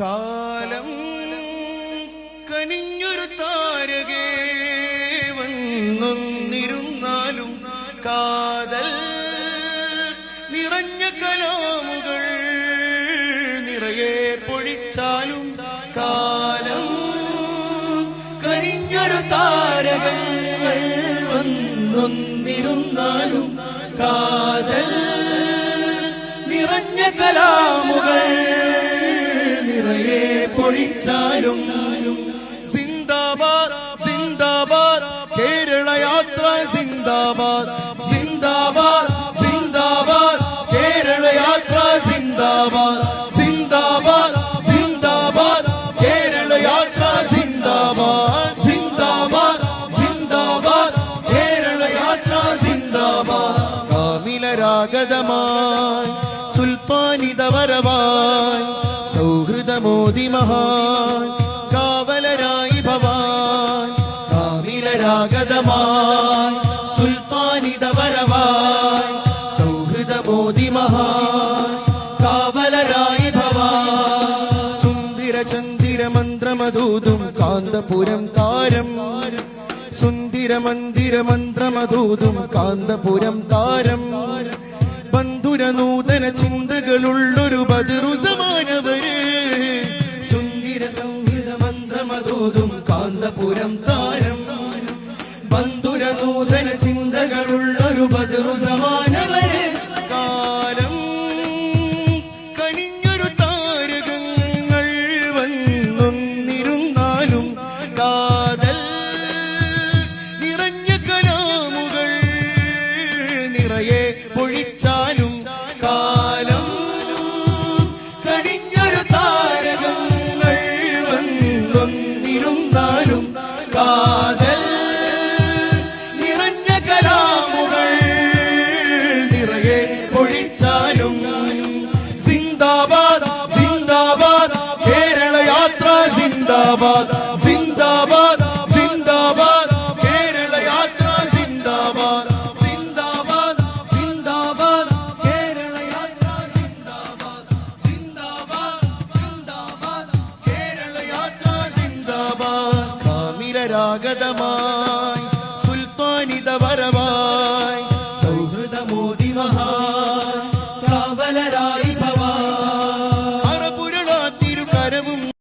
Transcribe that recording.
കാലം കനിഞ്ഞൊരു താരകേ വന്നൊന്നിരുന്നാലും കാതൽ നിറഞ്ഞ കലാമുകൾ നിറയെ പൊഴിച്ചാലും കാലം കനിഞ്ഞൊരു താരകൾ വന്നൊന്നിരുന്നാലും കാതൽ നിറഞ്ഞ കലാമുകൾ നിറയെ പൊഴിച്ചാലും സിന്ദാബാദ് സിന്ദാബാദ് കേരള യാത്ര സിന്ദാബാദ് സിന്ദാബാദ് സിന്ദാബാദ് കേരള യാത്ര സിന്ദാബാദ് സിന്ദാബാദ് സിന്ദാബാദ് കേരള യാത്ര സിന്ദാബാദ് സിന്ദാബാദ് സിന്ദാബാദ് കേരള യാത്ര സിന്ദാബാദ് കാമിലരാഗതമായി സുൽപ്പാനിതവരവായി സൗഹൃദമോദി മഹാൻ കാവലരായി ഭവാൻ കാമിലരാഗതമായി സുൽത്താനിതവരവായി സൗഹൃദമോദി മഹാൻ കാവലരായി ഭവാൻ സുന്ദര ചന്ദിര മന്ത്രമധൂതും കാന്തപുരം താരം സുന്ദര മന്ദിര മന്ത്രമധൂതും കാന്തപുരം താരം ബന്ധുര നൂതന ചിന്തകളുള്ളൊരു ബദറു സമാനവര് സുന്ദര സംഹിത മന്ത്രമധൂതും കാന്തപുരം താരം ബന്ധുര നൂതന ചിന്തകളുള്ളൊരു ബദറു സമാനവര് കാലം കനിഞ്ഞൊരു താരകങ്ങൾ വന്നൊന്നിരുന്നാലും കാതൽ നിറഞ്ഞ കലാമുകൾ നിറയെ പൊഴിച്ചാലും കാലം കനിഞ്ഞൊരു താരകങ്ങൾ വന്നൊന്നിരുന്നാലും കാതൽ നിറഞ്ഞ കലാമുകൾ നിറയെ പൊഴിച്ചാലും സിന്ദാബാദ് സിന്ദാബാദ് കേരള യാത്ര സിന്ദാബാദ് സിന്ദാബാദ് സിന്ദാബാദ് കേരള യാത്ര സിന്ദാബാദ് സിന്ദാബാദ് സിന്ദാബാദ് കേരള യാത്ര സിന്ദാബാദ് സിന്ദാബാദ് സിന്ദാബാദ് കേരള യാത്ര സിന്ദാബാദ് കാമിലരാഗതമായി